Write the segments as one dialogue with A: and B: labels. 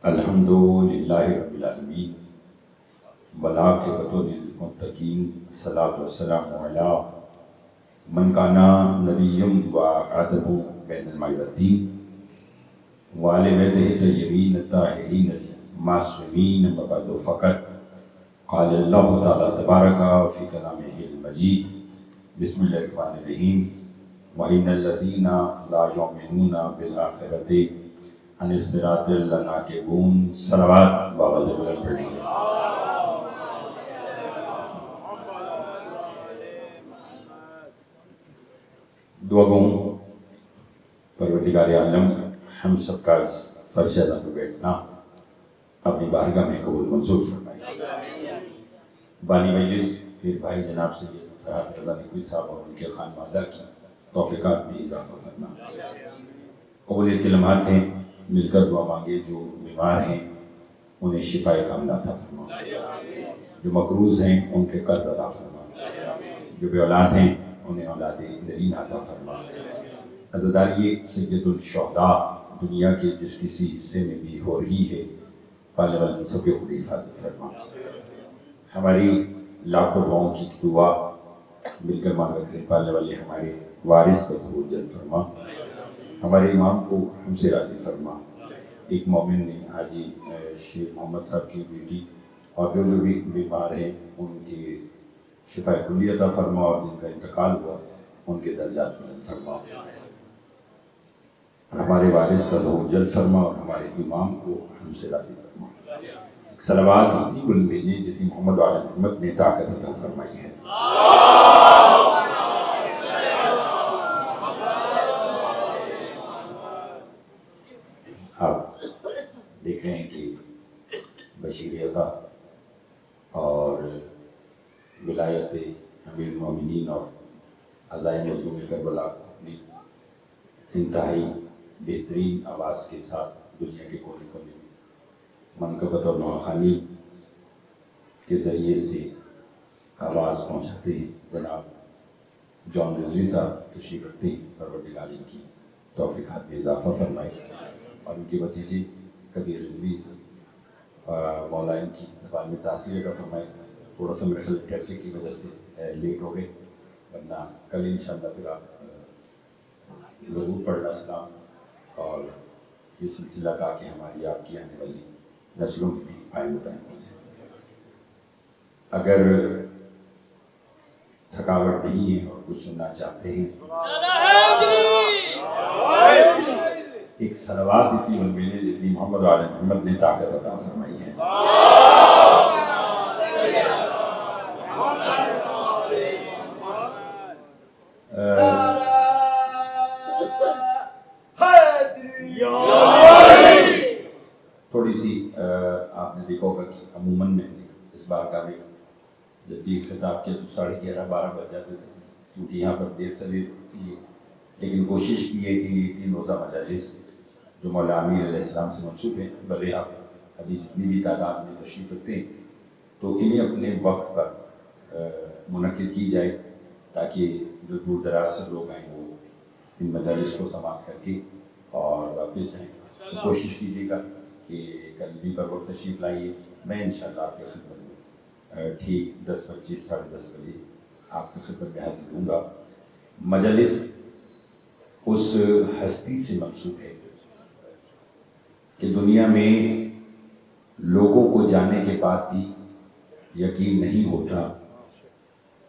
A: الحمد للہ رب العالمین والعاقبۃ للمتقین الصلاۃ والسلام علی من کان نبی و ادب بین الماء والدین وآل بیتہ الطیبین الطاہرین المعصومین وبعد فقط قال اللہ تعالی تبارک فی کلامہ المجید بسم اللہ الرحمن الرحیم وَإِنَّ الَّذِينَ لَا يُؤْمِنُونَ بِالْآخِرَةِ عَنِ الصِّرَاطِ لَنَاكِبُونَ صلوات بابا جبرائیل پڑھیں گے۔ دعا گوں پروردگار عالم ہم سب کا اس فرش ادا پر بیٹھنا اپنی بارگاہ میں قبول منظور فرمائے۔ بانی مجلس پھر بھائی جناب سید فرحات رضا نقوی صاحب اور ان کے خانوادہ کی توفیقات میں اضافہ کرنا۔ قبولیت کے لمحات ہیں، مل کر دعا مانگے۔ جو بیمار ہیں انہیں شفا کاملہ عطا فرما، جو مقروض ہیں ان کے قرض ادا فرما، جو بے اولاد ہیں انہیں اولاد نرین عطا فرما۔ عزاداری سید الشہداء دنیا کے جس کسی حصے میں بھی ہو رہی ہے، پالنے والے سب کے خود حفاظت فرما۔ ہماری لاکھوں دعاؤں کی دعا مل کر مانگا کریں، پالنے والے ہمارے وارث پر ضرور جلد فرما، ہمارے امام کو ہم سے راضی فرما۔ ایک مومن نے حاجی شیخ محمد صاحب کی بیٹی اور جو بھی بیمار ہیں ان کی شفا کلی عطا فرما، اور جن کا انتقال ہوا ان کے درجات بلند فرما، اور ہمارے وارث کا ضرور جلد فرما، اور ہمارے امام کو ہم سے راضی فرما۔ صلوات عظیم البیجی جتنی محمد علیہ محمد نے طاقت عطا فرمائی ہے۔ آپ دیکھ رہے ہیں کہ بشیر عطا اور ولایت امیر المومنین اور عزائم مظلوم کربلا کو اپنی انتہائی بہترین آواز کے ساتھ دنیا کے کونے کونے میں منقبت اور نواخوانی کے ذریعے سے آواز پہنچاتے ہیں۔ جناب جان رضوی صاحب تشریف رکھتے ہیں، پروردگار ان کی توفیقات میں اضافہ فرمائے، اور ان کے بھتیجے کبیر رضوی مولا ان کی زبان میں تاثیر کا فرمائے۔ تھوڑا سا میرے خیال ٹریفک کی وجہ سے لیٹ ہو گئے، ورنہ کل انشاءاللہ پھر آپ ضرور پڑھنا سلام، اور یہ سلسلہ تاکہ ہماری آپ کی آنے والی نسلوں کی بھی قائم قائم ہو جائے۔ اگر تھکاوٹ نہیں ہے اور کچھ سننا چاہتے ہیں، ایک صلوات اتنی ملبینے جتنی محمد علیہ محمد نے طاقت عطا فرمائی ہے۔ تھوڑی سی آپ نے دیکھا ہوگا کہ عموماً میں اس بار کا بھی جب بھی خطاب کیا تو 11:30-12 بج جاتے تھے، کیونکہ یہاں پر دیر سے دیر ہوتی ہے، لیکن کوشش کی ہے کہ یہ 3 روزہ مجالس جو مولا امیر علیہ السلام سے منسوب ہیں، بھلے آپ ابھی جتنی بھی تعداد میں تشریف رکھتے ہیں تو انہیں اپنے وقت پر منعقد کی جائے، تاکہ جو دور دراز سے لوگ آئیں وہ ان مجالس کو سماعت کر کے اور واپس آئیں۔ تو کوشش کیجیے گا کہ کل بھی پر وقت تشریف لائیے۔ میں انشاءاللہ آپ کے خدمت میں ٹھیک 10:25 ساڑھے 10 بجے آپ کی خدمت میں حاضر ہوں گا۔ مجلس اس ہستی سے منسوب ہے کہ دنیا میں لوگوں کو جانے کے بعد بھی یقین نہیں ہوتا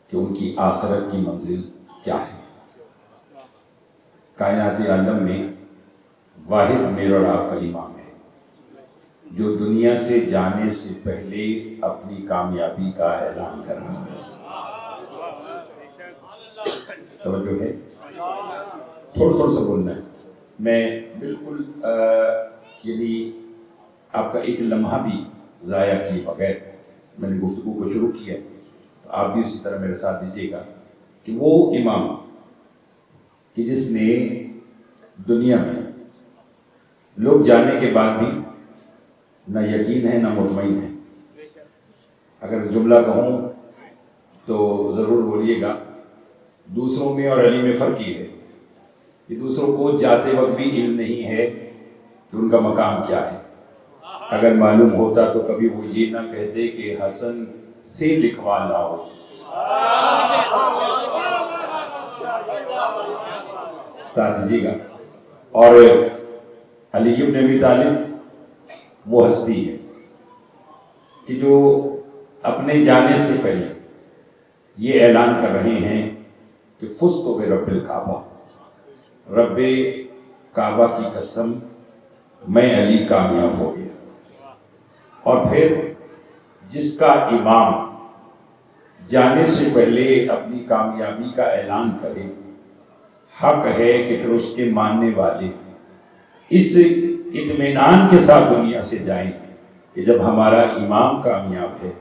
A: کہ ان کی آخرت کی منزل کیا ہے۔ کائنات عالم میں واحد میرا اور آپ کا امام ہے جو دنیا سے جانے سے پہلے اپنی کامیابی کا اعلان کر رہا ہے۔ توجہ ہے، تھوڑا سا بولنا ہے۔ میں بالکل یعنی آپ کا ایک لمحہ بھی ضائع کیے بغیر میں نے گفتگو کو شروع کیا، تو آپ بھی اسی طرح میرے ساتھ دیجیے گا کہ وہ امام کہ جس نے دنیا میں لوگ جانے کے بعد بھی نہ یقین ہے نہ مطمئن ہے۔ اگر جملہ کہوں تو ضرور بولیے گا۔ دوسروں میں اور علی میں فرق یہ ہے کہ دوسروں کو جاتے وقت بھی علم نہیں ہے کہ ان کا مقام کیا ہے۔ اگر معلوم ہوتا تو کبھی وہ یہ نہ کہتے کہ حسن سے لکھوا لاؤ. ساتھ دیجیے گا. اور علی بن ابی طالب وہ ہستی ہے کہ جو اپنے جانے سے پہلے یہ اعلان کر رہے ہیں کہ فزت برب الکعبہ، رب کعبہ کی قسم میں علی کامیاب ہو گیا. اور پھر جس کا امام جانے سے پہلے اپنی کامیابی کا اعلان کرے، حق ہے کہ پھر اس کے ماننے والے اس اطمینان کے ساتھ دنیا سے جائیں کہ جب ہمارا امام کامیاب ہے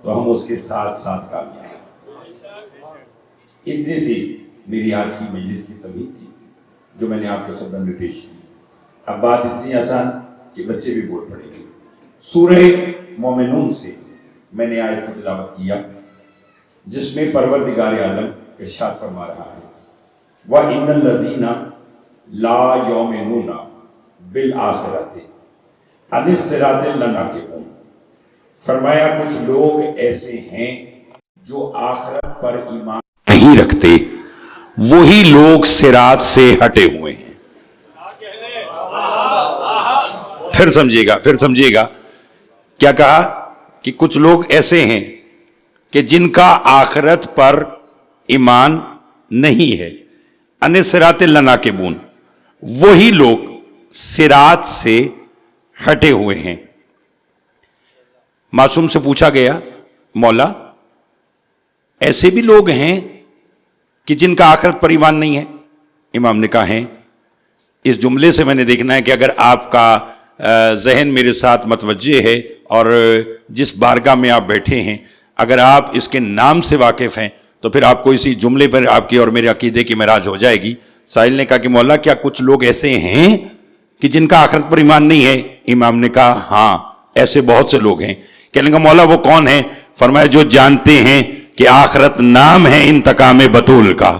A: تو ہم اس کے ساتھ ساتھ کامیاب ہیں. اتنی سی میری آج کی مجلس کی تمہید تھی جو میں نے آپ کے خدمت میں پیش کی. اب بات اتنی آسان کہ بچے بھی بول پڑیں گے. سورہ مومنون سے میں نے آیت کو تلاوت کیا جس میں پروردگار عالم ارشاد فرما رہا ہے وَإِنَّ الَّذِينَ لَا يُؤْمِنُونَ بِالْآخِرَةِ عَنِ الصِّرَاطِ لَنَاكِبُونَ. فرمایا کچھ لوگ ایسے ہیں جو آخرت پر ایمان نہیں رکھتے، وہی لوگ صراط سے ہٹے ہوئے ہیں. پھر سمجھیے گا کیا کہا کہ کچھ لوگ ایسے ہیں کہ جن کا آخرت پر ایمان نہیں ہے. ان صراط لناکبون، وہی لوگ صراط سے ہٹے ہوئے ہیں. معصوم سے پوچھا گیا مولا ایسے بھی لوگ ہیں کہ جن کا آخرت پر ایمان نہیں ہے؟ امام نے کہا ہے. اس جملے سے میں نے دیکھنا ہے کہ اگر آپ کا ذہن میرے ساتھ متوجہ ہے اور جس بارگاہ میں آپ بیٹھے ہیں اگر آپ اس کے نام سے واقف ہیں تو پھر آپ کو اسی جملے پر آپ کی اور میرے عقیدے کی معراج ہو جائے گی. سائل نے کہا کہ مولا کیا کچھ لوگ ایسے ہیں کہ جن کا آخرت پر ایمان نہیں ہے؟ امام نے کہا ہاں ایسے بہت سے لوگ ہیں. کہنے کا مولا وہ کون ہیں؟ فرمایا جو جانتے ہیں کہ آخرت نام ہے انتقام بطول کا.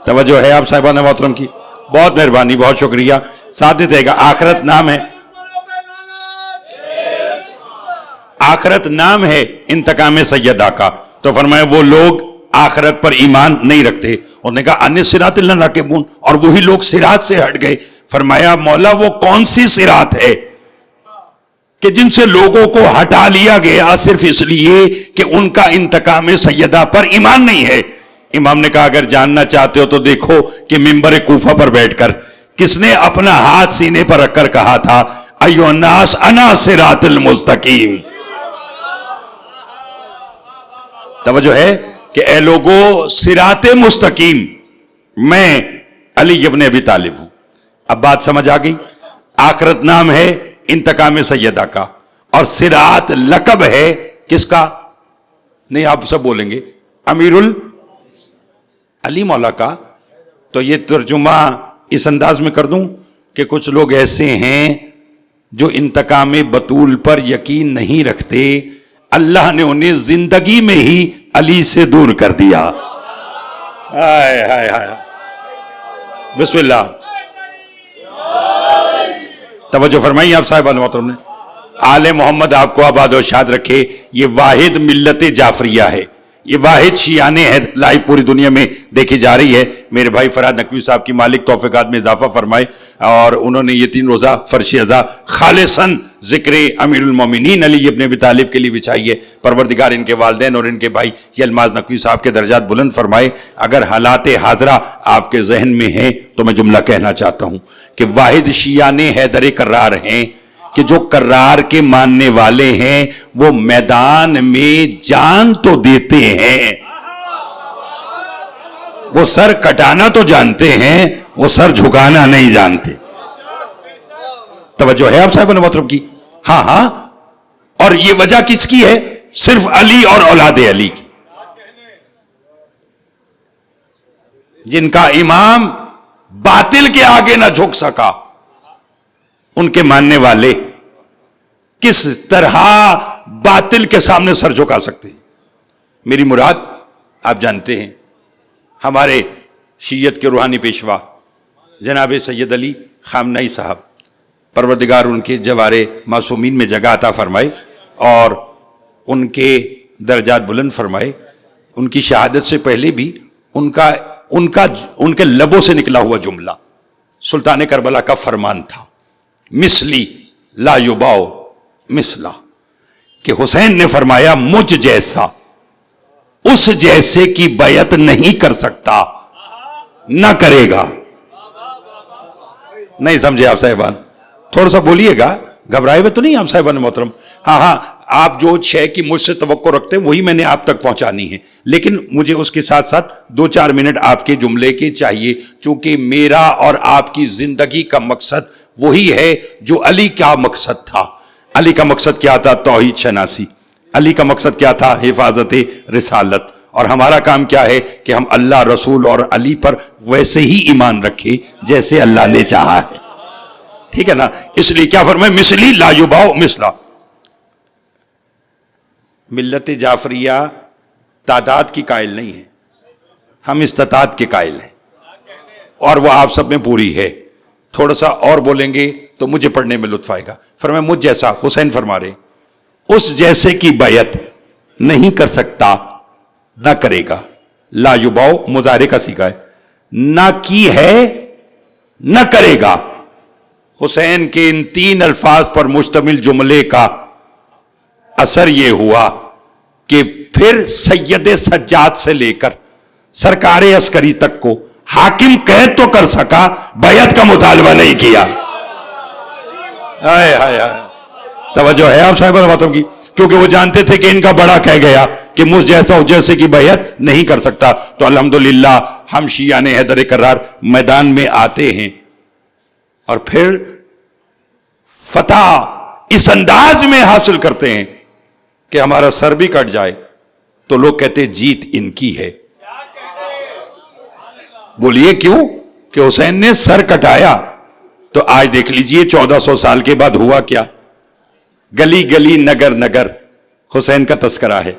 A: توجہ ہے آپ صاحبان محترم کی؟ بہت مہربانی، بہت شکریہ. ساتھ دے گا آخرت نام ہے، آخرت نام ہے انتقام سیدہ کا. تو فرمایا وہ لوگ آخرت پر ایمان نہیں رکھتے. انہوں نے کہا ان صراط لناکبون، اور وہی لوگ صراط سے ہٹ گئے. فرمایا مولا وہ کون سی صراط ہے کہ جن سے لوگوں کو ہٹا لیا گیا صرف اس لیے کہ ان کا انتقام سیدہ پر ایمان نہیں ہے؟ امام نے کہا اگر جاننا چاہتے ہو تو دیکھو کہ منبر کوفہ پر بیٹھ کر کس نے اپنا ہاتھ سینے پر رکھ کر کہا تھا ایھا الناس انا صراط المستقیم. توجہ ہے کہ اے لوگو صراط مستقیم میں علی ابن ابی طالب ہوں. اب بات سمجھ آ گئی؟ آخرت نام ہے انتقام سیدہ کا اور صراط لقب ہے کس کا؟ نہیں آپ سب بولیں گے امیر علی مولا کا. تو یہ ترجمہ اس انداز میں کر دوں کہ کچھ لوگ ایسے ہیں جو انتقام بطول پر یقین نہیں رکھتے، اللہ نے انہیں زندگی میں ہی علی سے دور کر دیا. ہائے ہائے ہائے، بسم اللہ. توجہ فرمائیے آپ صاحبان محترم نے. آل محمد آپ کو آباد و شاد رکھے. یہ واحد ملت جعفریہ ہے، یہ واحد شیعہ ہے، لائف پوری دنیا میں دیکھی جا رہی ہے. میرے بھائی فراد نقوی صاحب کی مالک توفیقات میں اضافہ فرمائے اور انہوں نے یہ 3 روزہ فرش ازا خالصاً ذکر امیر المومنین علی ابن ابی طالب کے لیے بچھائی ہے. پروردگار ان کے والدین اور ان کے بھائی یلماز نقوی صاحب کے درجات بلند فرمائے. اگر حالات حاضرہ آپ کے ذہن میں ہیں تو میں جملہ کہنا چاہتا ہوں کہ واحد شیعہ حیدر کرار ہیں کہ جو کرار کے ماننے والے ہیں وہ میدان میں جان تو دیتے ہیں، وہ سر کٹانا تو جانتے ہیں، وہ سر جھکانا نہیں جانتے. توجہ ہے آپ صاحب محترم کی؟ ہاں ہاں. اور یہ وجہ کس کی ہے؟ صرف علی اور اولاد علی کی، جن کا امام باطل کے آگے نہ جھک سکا. ان کے ماننے والے کس طرح باطل کے سامنے سر جھکا سکتے ہیں؟ میری مراد آپ جانتے ہیں ہمارے شیعت کے روحانی پیشوا جناب سید علی خامنہئی صاحب
B: پروردگار ان کے جوارے معصومین میں جگہ عطا فرمائے اور ان کے درجات بلند فرمائے. ان کی شہادت سے پہلے بھی ان کے لبوں سے نکلا ہوا جملہ سلطان کربلا کا فرمان تھا، مثلی لا یباؤ مثلا، کہ حسین نے فرمایا مجھ جیسا اس جیسے کی بیعت نہیں کر سکتا، نہ کرے گا. نہیں سمجھے آپ صاحبان؟ تھوڑا سا بولیے گا، گھبرائے ہوئے تو نہیں آپ صاحبان محترم؟ ہاں آپ جو شے کی مجھ سے توقع رکھتے ہیں وہی میں نے آپ تک پہنچانی ہے، لیکن مجھے اس کے ساتھ ساتھ 2-4 منٹ آپ کے جملے کے چاہیے، چونکہ میرا اور آپ کی زندگی کا مقصد وہی ہے جو علی کا مقصد تھا. علی کا مقصد کیا تھا؟ توحید شناسی. علی کا مقصد کیا تھا؟ حفاظت رسالت. اور ہمارا کام کیا ہے کہ ہم اللہ، رسول اور علی پر ویسے ہی ایمان رکھیں جیسے اللہ نے چاہا ہے. ٹھیک ہے نا؟ اس لیے کیا فرمائے؟ مثلی لا یباؤ مثلا. ملت جعفریہ تعداد کی قائل نہیں ہے، ہم استطاعت کے قائل ہیں، اور وہ آپ سب میں پوری ہے. تھوڑا سا اور بولیں گے تو مجھے پڑھنے میں لطف آئے گا. فرمائے مجھ جیسا، حسین فرما رہے اس جیسے کی بیعت نہیں کر سکتا، نہ کرے گا. لا یباؤ مضارع کا صیغہ ہے، نہ کی ہے نہ کرے گا. حسین کے ان 3 الفاظ پر مشتمل جملے کا اثر یہ ہوا کہ پھر سید سجاد سے لے کر سرکار عسکری تک کو حاکم قید تو کر سکا، بیعت کا مطالبہ نہیں کیا. توجہ ہے آپ صاحب باتوں کی؟ کیونکہ وہ جانتے تھے کہ ان کا بڑا کہہ گیا کہ مجھ جیسا اس جیسے کی بیعت نہیں کر سکتا. تو الحمدللہ ہم شیعان حیدر کرار میدان میں آتے ہیں اور پھر فتح اس انداز میں حاصل کرتے ہیں کہ ہمارا سر بھی کٹ جائے تو لوگ کہتے جیت ان کی ہے. بولیے کیوں؟ کہ حسین نے سر کٹایا. تو آج دیکھ لیجئے 1400 سال کے بعد ہوا کیا؟ گلی گلی نگر نگر حسین کا تذکرہ ہے.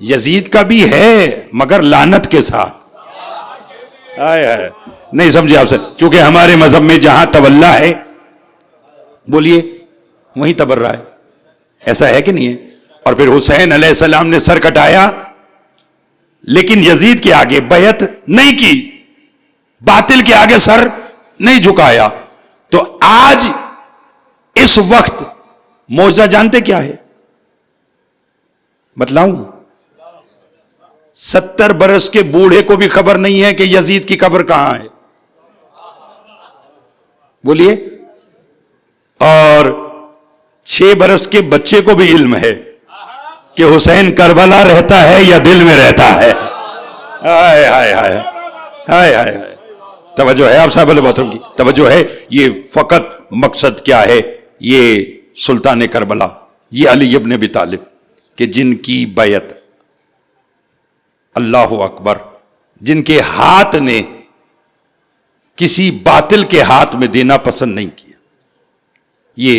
B: یزید کا بھی ہے مگر لعنت کے ساتھ. نہیں سمجھے آپ سے؟ چونکہ ہمارے مذہب میں جہاں تولا ہے بولیے وہیں تبرہ ہے. ایسا ہے کہ نہیں ہے؟ اور پھر حسین علیہ السلام نے سر کٹایا لیکن یزید کے آگے بیعت نہیں کی، باطل کے آگے سر نہیں جھکایا. تو آج اس وقت معجزہ جانتے کیا ہے؟ بتلاؤں؟ 70 برس کے بوڑھے کو بھی خبر نہیں ہے کہ یزید کی قبر کہاں ہے. بولیے. اور 6 برس کے بچے کو بھی علم ہے کہ حسین کربلا رہتا ہے یا دل میں رہتا ہے. ہائے ہائے ہائے ہائے ہائے. توجہ ہے آپ صاحب محترم کی؟ توجہ ہے. یہ فقط مقصد کیا ہے؟ یہ سلطان کربلا، یہ علی ابن ابی طالب کہ جن کی بیعت اللہ اکبر، جن کے ہاتھ نے کسی باطل کے ہاتھ میں دینا پسند نہیں کیا. یہ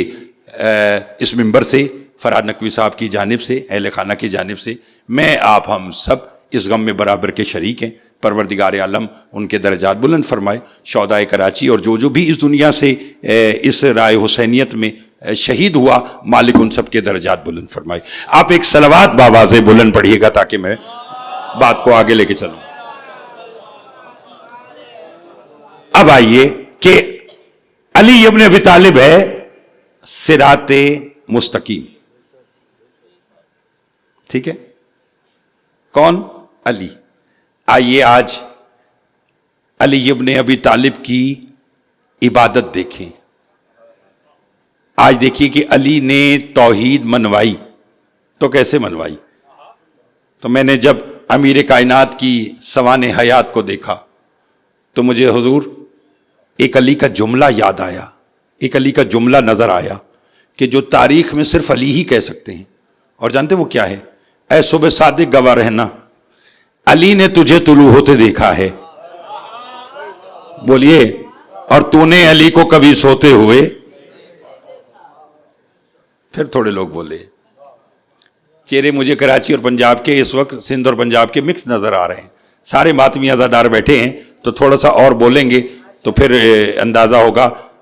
B: اس منبر سے فرہاد نقوی صاحب کی جانب سے، اہل خانہ کی جانب سے میں آپ ہم سب اس غم میں برابر کے شریک ہیں. پروردگار عالم ان کے درجات بلند فرمائے. شہدائے کراچی اور جو بھی اس دنیا سے اس رائے حسینیت میں شہید ہوا، مالک ان سب کے درجات بلند فرمائے. آپ ایک صلوات باواز بلند پڑھیے گا تاکہ میں بات کو آگے لے کے چلوں. اب آئیے کہ علی ابن ابی طالب ہے صراط مستقیم. ٹھیک ہے؟ کون؟ علی. آئیے آج علی ابن ابی طالب کی عبادت دیکھیں. آج دیکھیے کہ علی نے توحید منوائی تو کیسے منوائی. تو میں نے جب امیر کائنات کی سوانح حیات کو دیکھا تو مجھے حضور ایک علی کا جملہ یاد آیا، ایک علی کا جملہ نظر آیا کہ جو تاریخ میں صرف علی ہی کہہ سکتے ہیں. اور جانتے وہ کیا ہے؟ اے صبح صادق گواہ رہنا، علی نے تجھے طلوع ہوتے دیکھا ہے. بولیے. اور تو نے علی کو کبھی سوتے ہوئے. پھر تھوڑے لوگ بولے. چہرے مجھے کراچی اور پنجاب کے اس وقت سندھ اور پنجاب کے مکس نظر آ رہے ہیں. سارے ماتمی عزادار بیٹھے ہیں تو تھوڑا سا اور بولیں گے تو پھر اندازہ ہوگا.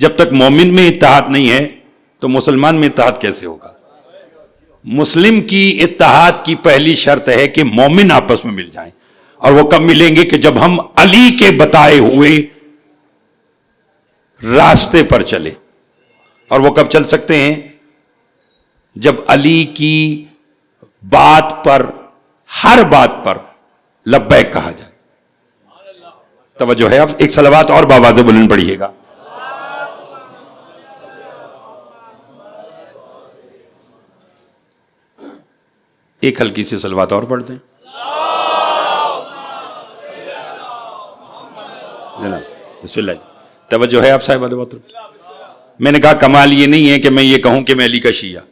B: جب تک مومن میں اتحاد نہیں ہے تو مسلمان میں اتحاد کیسے ہوگا؟ مسلم کی اتحاد کی پہلی شرط ہے کہ مومن آپس میں مل جائیں، اور وہ کب ملیں گے؟ کہ جب ہم علی کے بتائے ہوئے راستے پر چلے. اور وہ کب چل سکتے ہیں؟ جب علی کی بات پر، ہر بات پر لبیک کہا جائے. توجہ ہے؟ اب ایک صلوات اور باواز بلند پڑھیے گا. ایک ہلکی سی صلوات اور پڑھ دیں جناب. بسم اللہ. توجہ ہے آپ صاحب محترم. میں نے کہا کمال یہ نہیں ہے کہ میں یہ کہوں کہ میں علی کا شیعہ.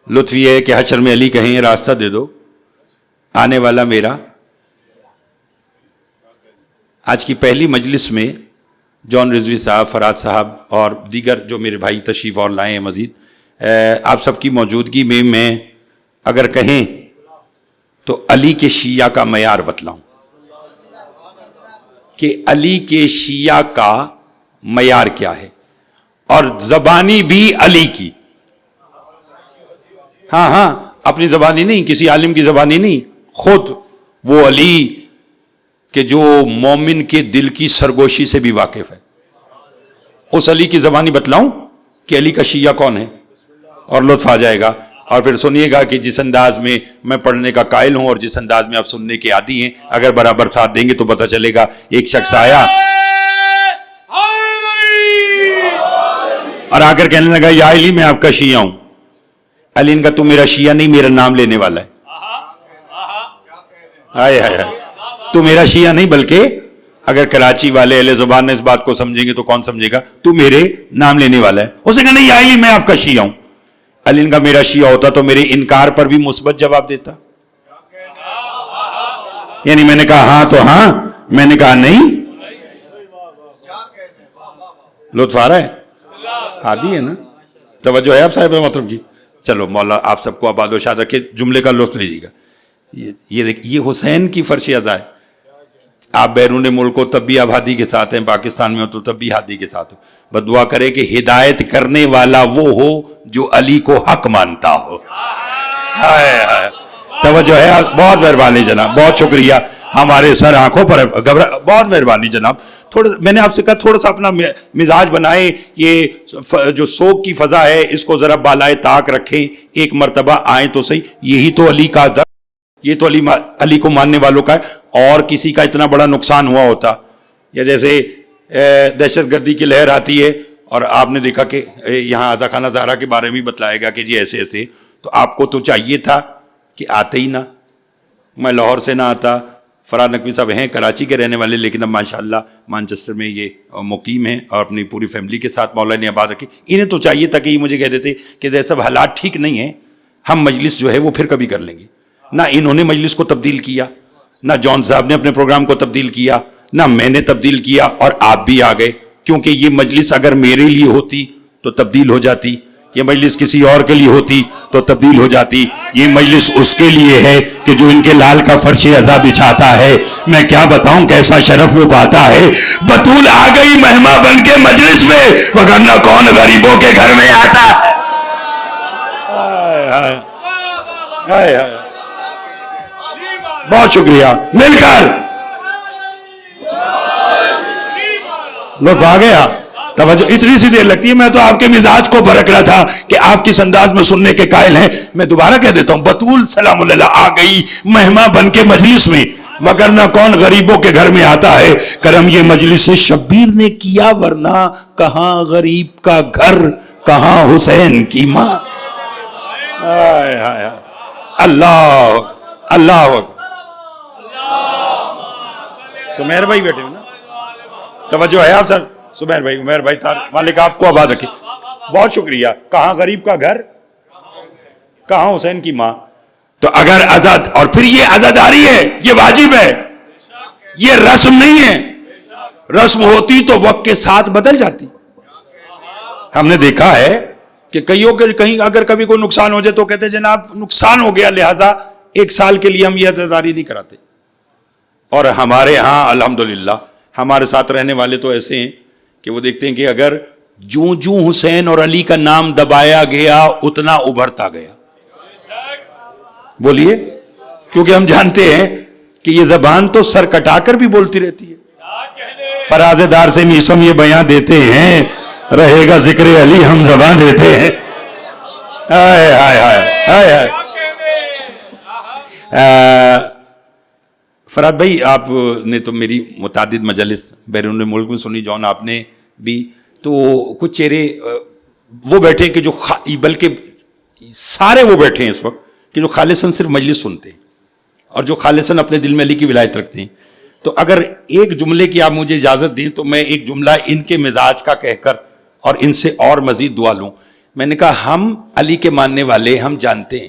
B: لطف یہ ہے کہ حشر میں علی کہیں راستہ دے دو، آنے والا میرا. آج کی پہلی مجلس میں جان رضوی صاحب، فراد صاحب اور دیگر جو میرے بھائی تشریف اور لائے ہیں مزید، آپ سب کی موجودگی میں اگر کہیں تو علی کے شیعہ کا معیار بتلاؤں کہ علی کے شیعہ کا معیار کیا ہے، اور زبانی بھی علی کی. ہاں اپنی زبانی نہیں، کسی عالم کی زبانی نہیں، خود وہ علی کہ جو مومن کے دل کی سرگوشی سے بھی واقف ہے، اس علی کی زبانی بتلاؤں کہ علی کا شیعہ کون ہے، اور لطف آ جائے گا. اور پھر سنیے گا کہ جس انداز میں پڑھنے کا قائل ہوں اور جس انداز میں آپ سننے کے عادی ہیں، اگر برابر ساتھ دیں گے تو پتہ چلے گا. ایک شخص آیا اور آ کر کہنے لگا یا علی میں آپ کا شیعہ ہوں. علی نے کہا تو میرا شیعہ نہیں، میرا نام لینے والا ہے. ہائے ہائے ہائے، تو میرا شیعہ نہیں، بلکہ اگر کراچی والے اہل زبان نے اس بات کو سمجھیں گے تو کون سمجھے گا؟ تو میرے نام لینے والا ہے. اس نے کہا نہیں یا علی میں آپ کا شیعہ ہوں. علی نے کہا میرا شیعہ ہوتا تو میرے انکار پر بھی مثبت جواب دیتا. یعنی میں نے کہا ہاں تو ہاں، میں نے کہا نہیں. لطف آ رہا ہے؟ عادی ہے نا. توجہ ہے آپ صاحب محترم کی. چلو مولا آپ سب کو آباد و شاد رکھے. جملے کا لطف لیجیے گا. یہ دیکھیں، یہ حسین کی فرش ادا ہے. آپ بیرون ملک ہو تب بھی آپ ہادی کے ساتھ ہیں، پاکستان میں ہو تو تب بھی ہادی کے ساتھ ہو. بس دعا کرے کہ ہدایت کرنے والا وہ ہو جو علی کو حق مانتا ہو. توجہ ہے. بہت مہربانی جناب، بہت شکریہ. ہمارے سر آنکھوں پر بہت مہربانی جناب. تھوڑا میں نے آپ سے کہا تھوڑا سا اپنا مزاج بنائیں. یہ جو سوگ کی فضا ہے اس کو ذرا بالائے طاق رکھیں. ایک مرتبہ آئیں تو صحیح. یہی تو علی کا در، یہ تو علی کو ماننے والوں کا ہے. اور کسی کا اتنا بڑا نقصان ہوا ہوتا، یا جیسے دہشت گردی کی لہر آتی ہے اور آپ نے دیکھا کہ یہاں عزا خانہ زہرا کے بارے میں بتلائے گا کہ جی ایسے ایسے، تو آپ کو تو چاہیے تھا کہ آتے ہی نہ. میں لاہور سے نہ آتا. فراد نقوی صاحب ہیں کراچی کے رہنے والے، لیکن اب ماشاءاللہ مانچسٹر میں یہ مقیم ہیں اور اپنی پوری فیملی کے ساتھ مولا نے آباد رکھی. انہیں تو چاہیے تھا کہ یہ مجھے کہہ دیتے کہ جیسے سب حالات ٹھیک نہیں ہیں، ہم مجلس جو ہے وہ پھر کبھی کر لیں گے. نہ انہوں نے مجلس کو تبدیل کیا، نہ جان صاحب نے اپنے پروگرام کو تبدیل کیا، نہ میں نے تبدیل کیا، اور آپ بھی آ گئے. کیونکہ یہ مجلس اگر میرے لیے ہوتی تو تبدیل ہو جاتی، یہ مجلس کسی اور کے لیے ہوتی تو تبدیل ہو جاتی. یہ مجلس اس کے لیے ہے کہ جو ان کے لال کا فرش ادا بچھاتا ہے. میں کیا بتاؤں کیسا شرف وہ پاتا ہے. بطول آ گئی مہماں بن کے مجلس میں، وگرنہ کون غریبوں کے گھر میں آتا. بہت شکریہ. مل کر لطف آ گیا. توجہ اتنی سی دیر لگتی ہے. میں تو آپ کے مزاج کو برک رہا تھا کہ آپ کس انداز میں سننے کے قائل ہیں. میں دوبارہ کہہ دیتا ہوں، بطول سلام اللہ آ گئی مہماں بن کے مجلس میں، وگرنہ کون غریبوں کے گھر میں آتا ہے. کرم یہ مجلس شبیر نے کیا، ورنہ کہاں غریب کا گھر، کہاں حسین کی ماں. اللہ اللہ. سمیر بھائی بیٹھے ہو نا؟ توجہ ہے آپ سر. سمیر بھائی، عمیر بھائی، مالک آپ کو آباد رکھے. بہت شکریہ. کہاں غریب کا گھر، کہاں حسین کی ماں. تو اگر آزاد، اور پھر یہ عزاداری ہے، یہ واجب ہے، یہ رسم نہیں ہے. رسم ہوتی تو وقت کے ساتھ بدل جاتی. ہم نے دیکھا ہے کہ کئیوں کے کہیں اگر کبھی کوئی نقصان ہو جائے تو کہتے ہیں جناب نقصان ہو گیا لہذا 1 سال کے لیے ہم یہ عزاداری نہیں کراتے. اور ہمارے ہاں الحمدللہ ہمارے ساتھ رہنے والے تو ایسے ہیں کہ وہ دیکھتے ہیں کہ اگر جوں جوں حسین اور علی کا نام دبایا گیا اتنا ابھرتا گیا. بولیے, کیونکہ ہم جانتے ہیں کہ یہ زبان تو سر کٹا کر بھی بولتی رہتی ہے. فراز دار سے میسم یہ بیان دیتے ہیں, رہے گا ذکر علی ہم زبان دیتے ہیں. ہائے ہائے ہائے ہائے. فراد بھائی, آپ نے تو میری متعدد مجلس بیرون ملک میں سنی, جون آپ نے بھی, تو کچھ چہرے وہ بیٹھے کہ جو بلکہ سارے وہ بیٹھے ہیں اس وقت کہ جو خالصاً صرف مجلس سنتے ہیں اور جو خالصاً اپنے دل میں علی کی ولایت رکھتے ہیں. تو اگر ایک جملے کی آپ مجھے اجازت دیں تو میں ایک جملہ ان کے مزاج کا کہہ کر اور ان سے اور مزید دعا لوں. میں نے کہا ہم علی کے ماننے والے ہم جانتے ہیں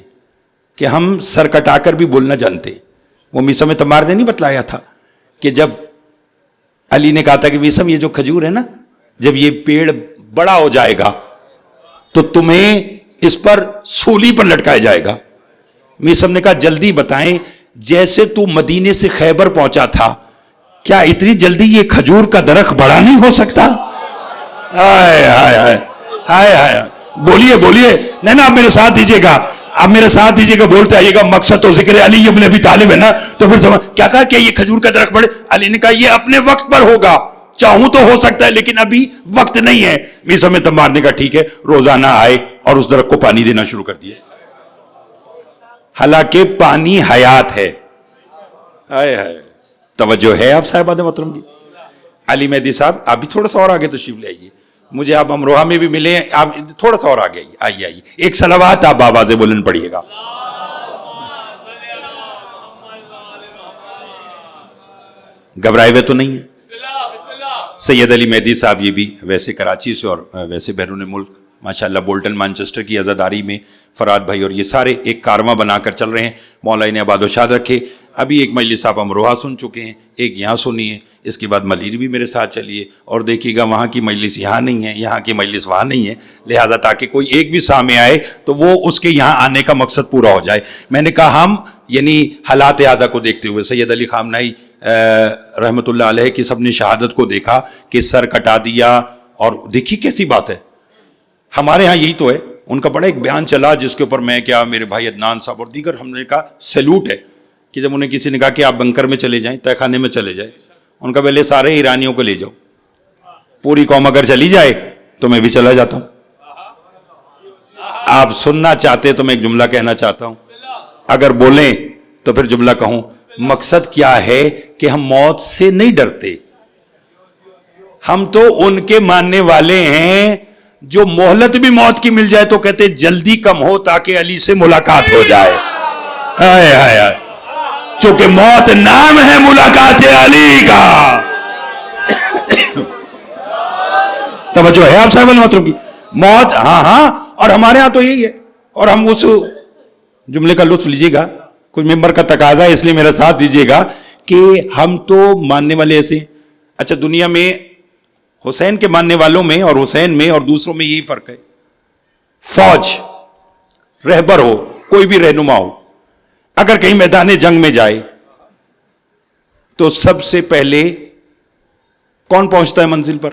B: کہ ہم سر کٹا کر بھی بولنا جانتے ہیں. وہ میسم تمار نے نہیں بتلایا تھا کہ جب علی نے کہا تھا کہ میسم یہ جو کھجور ہے نا, جب یہ پیڑ بڑا ہو جائے گا تو تمہیں اس پر سولی پر لٹکایا جائے گا. میسم نے کہا جلدی بتائیں, جیسے تو مدینے سے خیبر پہنچا تھا, کیا اتنی جلدی یہ کھجور کا درخت بڑا نہیں ہو سکتا؟ ہائے ہائے ہائے ہائے ہائے. بولیے بولیے, نہیں آپ میرے ساتھ دیجیے گا, آپ میرے ساتھ دیجیے گا, بولتے آئیے گا. مقصد تو ذکر علی ابن ابی طالب ہے نا, تو پھر کیا کہا کہ یہ کھجور کا درخت بڑے؟ علی نے کہا یہ اپنے وقت پر ہوگا, چاہوں تو ہو سکتا ہے لیکن ابھی وقت نہیں ہے. میسم تمار نے کہا ٹھیک ہے. روزانہ آئے اور اس درخت کو پانی دینا شروع کر دیا. حالانکہ پانی حیات ہے. ہائے ہائے. توجہ ہے آپ صاحبان محترم کی؟ علی مہدی صاحب آپ بھی تھوڑا سا اور آگے تشریف لے آئیے, مجھے آپ امروہہ میں بھی ملے, آپ تھوڑا سا اور آگے آئیے. آئیے ایک صلوات آپ آواز بلند پڑھیے گا. گھبرائے ہوئے تو نہیں ہیں؟ سید علی مہدی صاحب یہ بھی ویسے کراچی سے اور ویسے بیرون ملک ماشاءاللہ بولٹن مانچسٹر کی عزاداری میں فراد بھائی اور یہ سارے ایک کارواں بنا کر چل رہے ہیں. مولا انہیں آباد و شاد رکھے. ابھی ایک مجلس آپ امروہہ سن چکے ہیں, ایک یہاں سنیے, اس کے بعد ملیر بھی میرے ساتھ چلیے اور دیکھیے گا وہاں کی مجلس یہاں نہیں ہے, یہاں کی مجلس وہاں نہیں ہے, لہذا تاکہ کوئی ایک بھی سامنے آئے تو وہ اس کے یہاں آنے کا مقصد پورا ہو جائے. میں نے کہا ہم یعنی حالات اعادہ کو دیکھتے ہوئے سید علی خامنہئی رحمۃ اللہ علیہ کی سب نے شہادت کو دیکھا کہ سر کٹا دیا, اور دیکھیے کیسی بات ہے. ہمارے ہاں یہی تو ہے. ان کا بڑا ایک بیان چلا جس کے اوپر میں کیا میرے بھائی عدنان صاحب اور دیگر ہم نے کہا سیلوٹ ہے کہ جب انہیں کسی نے کہا کہ آپ بنکر میں چلے جائیں, تہ خانے میں چلے جائیں, ان کا پہلے سارے ایرانیوں کو لے جاؤ, پوری قوم اگر چلی جائے تو میں بھی چلا جاتا ہوں. آپ سننا چاہتے تو میں ایک جملہ کہنا چاہتا ہوں, اگر بولیں تو پھر جملہ کہوں. مقصد کیا ہے کہ ہم موت سے نہیں ڈرتے, ہم تو ان کے ماننے والے ہیں جو مہلت بھی موت کی مل جائے تو کہتے جلدی کم ہو تاکہ علی سے ملاقات ہو جائے. ہائے ہائے ہائے. چونکہ موت نام ہے ملاقات علی کا. توجہ ہے آپ صاحب المحترم کی؟ موت ہاں, اور ہمارے ہاں تو یہی ہے. اور ہم اس جملے کا لطف لیجیے گا, کچھ ممبر کا تقاضا ہے اس لیے میرا ساتھ دیجیے گا کہ ہم تو ماننے والے ایسے. اچھا دنیا میں حسین کے ماننے والوں میں اور حسین میں اور دوسروں میں یہی فرق ہے. فوج رہبر ہو, کوئی بھی رہنما ہو, اگر کہیں میدان جنگ میں جائے تو سب سے پہلے کون پہنچتا ہے منزل پر؟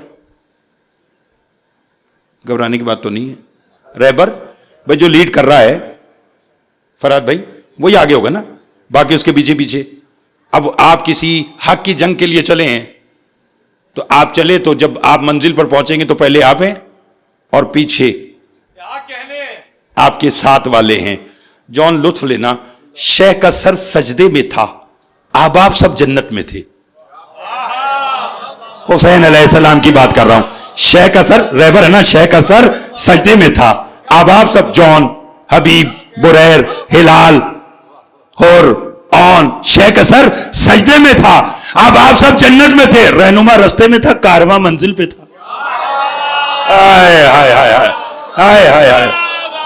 B: گھبرانے کی بات تو نہیں ہے. رہبر بھائی جو لیڈ کر رہا ہے فراد بھائی وہی آگے ہوگا نا, باقی اس کے پیچھے پیچھے. اب آپ کسی حق کی جنگ کے لیے چلے ہیں تو آپ چلے تو جب آپ منزل پر پہنچیں گے تو پہلے آپ ہیں اور پیچھے آپ کے ساتھ والے ہیں. جون لطف لینا, شیخ کا سر سجدے میں تھا, احباب سب جنت میں تھے. حسین علیہ السلام کی بات کر رہا ہوں. شیخ کا سر رہبر ہے نا, شیخ کا سر سجدے میں تھا, احباب سب جون, حبیب, بریر, ہلال, ہور, آن, شیخ کا سر سجدے میں تھا, اب آپ سب جنت میں تھے, رہنما رستے میں تھا, کارواں منزل پہ تھا. ہائے ہائے ہائے ہائے ہائے ہائے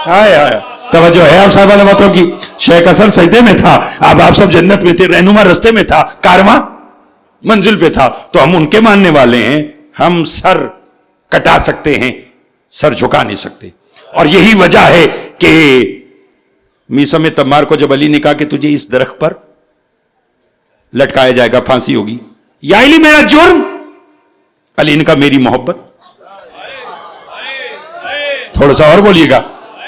B: ہائے ہائے. توجہ ہے آپ صاحبان محترم کی؟ شیخ کا سر سجدے میں تھا, اب آپ سب جنت میں تھے, رہنما رستے میں تھا, کارواں منزل پہ تھا. تو ہم ان کے ماننے والے ہیں, ہم سر کٹا سکتے ہیں, سر جھکا نہیں سکتے. اور یہی وجہ ہے کہ میسم تمار کو جب علی نے کہا کہ تجھے اس درخت پر لٹکایا جائے گا, پھانسی ہوگی, یا علی میرا جرم؟ علی نے کہا میری محبت. تھوڑا سا اور بولیے گا,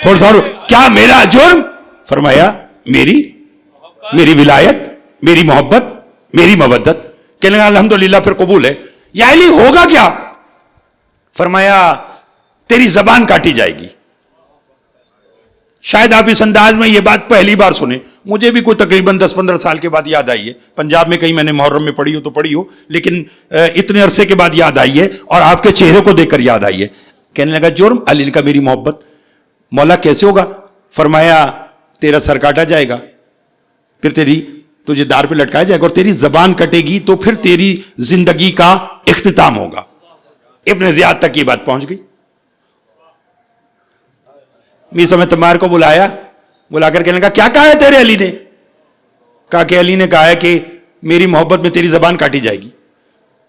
B: تھوڑا سا اور. کیا میرا جرم؟ فرمایا میری ولایت, میری محبت, میری مودت. کہنے لگا الحمدللہ پھر قبول ہے. یا علی ہوگا کیا؟ فرمایا تیری زبان کاٹی جائے گی. شاید آپ اس انداز میں یہ بات پہلی بار سنیں, مجھے بھی کوئی تقریباً 10-15 سال کے بعد یاد آئی ہے. پنجاب میں کہیں میں نے محرم میں پڑھی ہو تو پڑھی ہو, لیکن اتنے عرصے کے بعد یاد آئی ہے اور آپ کے چہرے کو دیکھ کر یاد آئی ہے. کہنے لگا جرم؟ علی کا میری محبت. مولا کیسے ہوگا؟ فرمایا تیرا سر کاٹا جائے گا, پھر تجھے دار پہ لٹکایا جائے گا, اور تیری زبان کٹے گی تو پھر تیری زندگی کا اختتام ہوگا. ابن زیاد تک یہ بات پہنچ گئی. میسا میں تمار کو بلا کر کہنے لگا کیا کہا ہے تیرے علی نے؟ کہا کہ علی نے کہا ہے کہ میری محبت میں تیری زبان کاٹی جائے گی.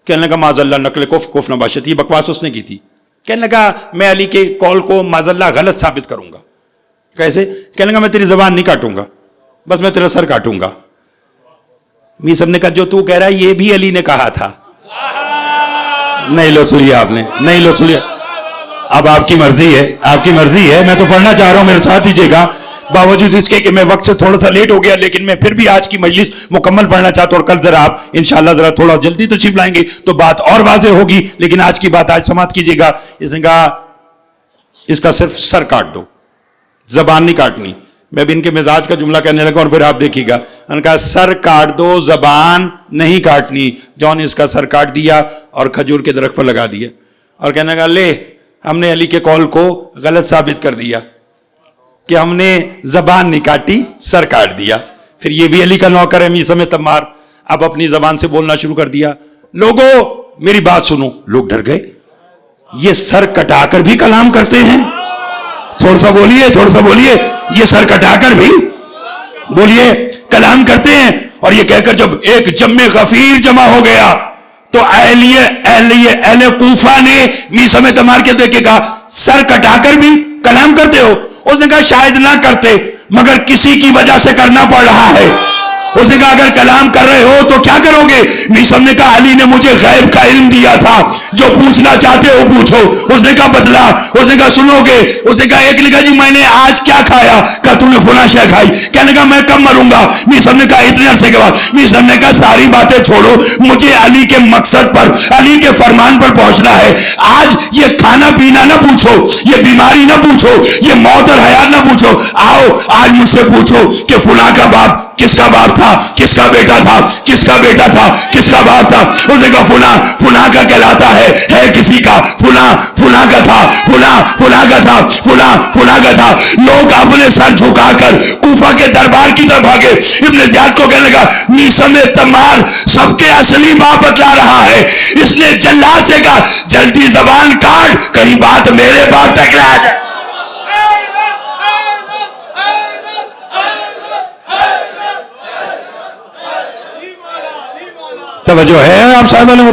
B: کہنے لگا معاذ اللہ نقل کف نباشت, یہ بکواس اس نے کی تھی. کہنے لگا میں علی کے قول کو معاذ اللہ غلط ثابت کروں گا. کیسے؟ کہنے لگا میں تیری زبان نہیں کاٹوں گا, بس میں تیرا سر کاٹوں گا. میسا نے کہا جو تو کہہ رہا ہے یہ بھی علی نے کہا تھا. نہیں لو سنیا آپ نے, نہیں لو سنیا. اب آپ کی مرضی ہے, آپ کی مرضی ہے. میں تو پڑھنا چاہ رہا ہوں, میرے ساتھ دیجیے گا, باوجود اس کے کہ میں وقت سے تھوڑا سا لیٹ ہو گیا, لیکن میں پھر بھی آج کی مجلس مکمل پڑھنا چاہتا ہوں. اور کل ذرا آپ انشاءاللہ ذرا تھوڑا جلدی تشریف لائیں گے تو بات اور واضح ہوگی, لیکن آج کی بات آج سماعت کیجیے گا. اس نے کہا اس کا صرف سر کاٹ دو, زبان نہیں کاٹنی. میں بھی ان کے مزاج کا جملہ کہنے لگا اور پھر آپ دیکھیے گا. ان کا سر کاٹ دو, زبان نہیں کاٹنی. جون اس کا سر کاٹ دیا اور کھجور کے درخت پر لگا دیا اور کہنے لگا لے ہم نے علی کے قول کو غلط ثابت کر دیا کہ ہم نے زبان نہیں کاٹی, سر کاٹ دیا. پھر یہ بھی علی کا نوکر ہے میسا میں تمار, اب اپنی زبان سے بولنا شروع کر دیا. لوگوں میری بات سنو. لوگ ڈر گئے, یہ سر کٹا کر بھی کلام کرتے ہیں. تھوڑا سا بولیے, تھوڑا سا بولیے. یہ سر کٹا کر بھی بولیے کلام کرتے ہیں. اور یہ کہہ کر جب ایک جمع غفیر جمع ہو گیا تو اہل کوفہ نے میسا میں تمار کے دیکھے کہا سر کٹا کر بھی کلام کرتے ہو؟ اس نے کہا شاید نہ کرتے مگر کسی کی وجہ سے کرنا پڑ رہا ہے. اس نے کہا اگر کلام کر رہے ہو تو کیا کرو گے؟ میسا نے کہا علی نے مجھے غیب کا علم دیا تھا, جو پوچھنا چاہتے ہو پوچھو. اس نے کہا بتلا. اس نے کہا سنو گے. اس نے کہا ایک نے کہا جی میں نے آج کیا کھایا؟ کہا تو نے فلاں شے کھائی. کہنے کہا میں کب مروں گا؟ میسا نے کہا اتنے عرصے کے بعد. میسا نے کہا ساری باتیں چھوڑو, مجھے علی کے مقصد پر, علی کے فرمان پر پہنچنا ہے. آج یہ کھانا پینا نہ پوچھو, یہ بیماری نہ پوچھو, یہ موت اور حیات نہ پوچھو. آؤ آج مجھ سے پوچھو کہ فلاں کا باپ کس کا باپ تھا, کس کا بیٹا تھا, کس کا بیٹا تھا, کس کا باپ تھا. اس نے کہا فلاں کا کہلاتا ہے کسی کا, فلاں کا تھا, فلاں کا تھا, فلاں کا تھا. لوگ اپنے سر جھکا کر کوفہ کے دربار کی طرف بھاگے. ابن زیاد کو کہنے لگا میسا میں تمار سب کے اصلی باپ بتلا رہا ہے. اس نے جلاد سے کہا جلدی زبان کاٹ, کہیں بات میرے باپ تک نہ آ جائے. توجہ ہے آپ صاحب نے؟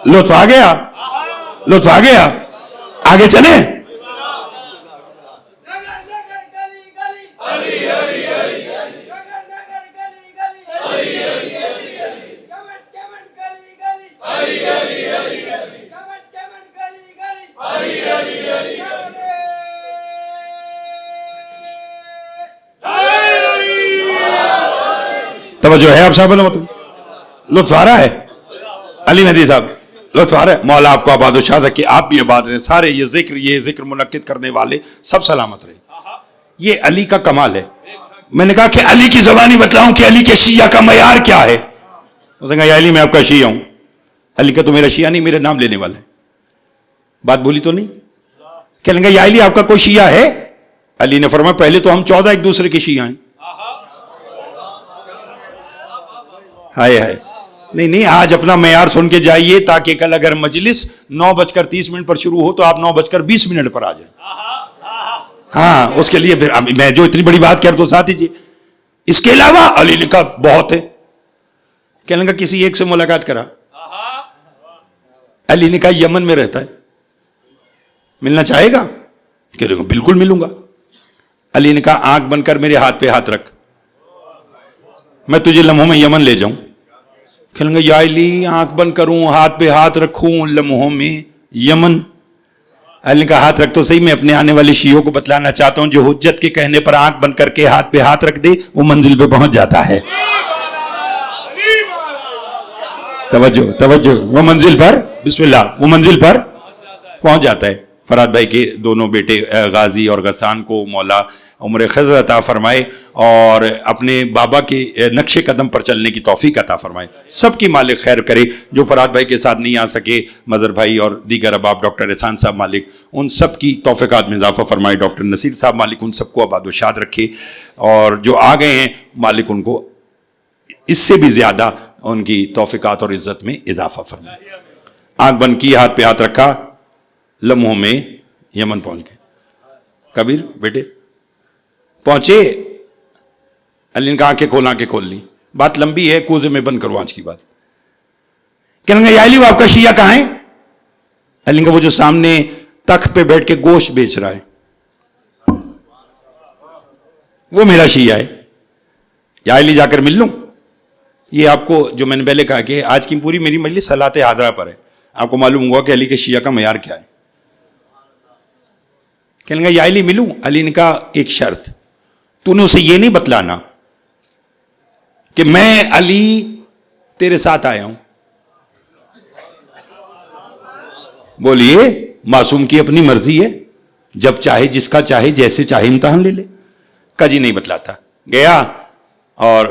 B: لطف آ گیا, لطف آ گیا. آگے چلیں. توجہ ہے آپ صاحب نے؟ لطف آ رہا ہے؟ علی ندی صاحب لطف آ رہا ہے؟ مولا آپ کو آباد و شاد رکھے, آپ بھی آباد رہیں, سارے یہ ذکر منعقد کرنے والے سب سلامت رہے. یہ علی کا کمال ہے. میں نے کہا کہ علی کی زبانی بتلاؤں کہ علی کے شیعہ کا معیار کیا ہے. اس نے کہا یا علی میں آپ کا شیعہ ہوں. علی کا تو میرا شیعہ نہیں, میرے نام لینے والا ہے. بات بولی تو نہیں؟ کہنے لگا یا علی آپ کا کوئی شیعہ ہے؟ علی نے فرمایا پہلے تو ہم 14 ایک دوسرے کے شیعہ ہیں. ہائے ہائے. نہیں آج اپنا معیار سن کے جائیے تاکہ کل اگر مجلس 9:30 پر شروع ہو تو آپ 9:20 پر آ جائیں. ہاں اس کے لیے پھر میں جو اتنی بڑی بات کر تو ساتھ ہی. اس کے علاوہ علی نے کہا بہت ہے. کہنے لگا کسی ایک سے ملاقات کرا. علی نے کہا یمن میں رہتا ہے, ملنا چاہے گا؟ کہ بالکل ملوں گا. علی نے کہا آنکھ بن کر میرے ہاتھ پہ ہاتھ رکھ, میں تجھے لمحوں میں یمن لے جاؤں. کہنے لگا یا علی آنکھ بند کروں, ہاتھ پہ ہاتھ رکھوں, لمحوں میں یمن. علی نے کہا ہاتھ رکھ تو صحیح, میں اپنے آنے والے شیعوں کو بتلانا چاہتا ہوں جو حجت کے کہنے پر آنکھ بند کر کے ہاتھ پہ ہاتھ رکھ دے وہ منزل پہ پہنچ جاتا ہے. توجہ توجہ, وہ منزل پر, بسم اللہ, وہ منزل پر پہنچ جاتا ہے. فرات بھائی کے دونوں بیٹے غازی اور غسان کو مولا عمر خضر عطا فرمائے اور اپنے بابا کے نقش قدم پر چلنے کی توفیق عطا فرمائے. سب کی مالک خیر کرے. جو فرات بھائی کے ساتھ نہیں آ سکے, مظہر بھائی اور دیگر اباب, ڈاکٹر احسان صاحب مالک, ان سب کی توفیقات میں اضافہ فرمائے. ڈاکٹر نصیر صاحب مالک, ان سب کو آباد و شاد رکھے. اور جو آ گئے ہیں مالک, ان کو اس سے بھی زیادہ ان کی توفیقات اور عزت میں اضافہ فرمائے. آنکھ بند کی, ہاتھ پہ ہاتھ رکھا, لمحوں میں یمن پہنچ گئے. کبیر بیٹے پہنچے, علی نے کہا آنکھیں کھول لی. بات لمبی ہے, کوزے میں بند کرو آج کی بات. کہنے لگا یا علی وہ آپ کا شیعہ کہاں ہے؟ علی نے کہا وہ جو سامنے تخت پہ بیٹھ کے گوشت بیچ رہا ہے وہ میرا شیعہ ہے. یا علی جا کر مل لوں؟ یہ آپ کو جو میں نے پہلے کہا کہ آج کی پوری میری مجلس صلاۃ حاضرہ پر ہے. آپ کو معلوم ہوا کہ علی کے شیعہ کا معیار کیا ہے. کہنے لگا یا علی ملوں؟ علی نے کہا ایک شرط, تو نے اسے یہ نہیں بتلانا کہ میں علی تیرے ساتھ آیا ہوں. بولیے معصوم کی اپنی مرضی ہے, جب چاہے جس کا چاہے جیسے چاہے امتحان لے لے. کا جی نہیں بتلاتا. گیا اور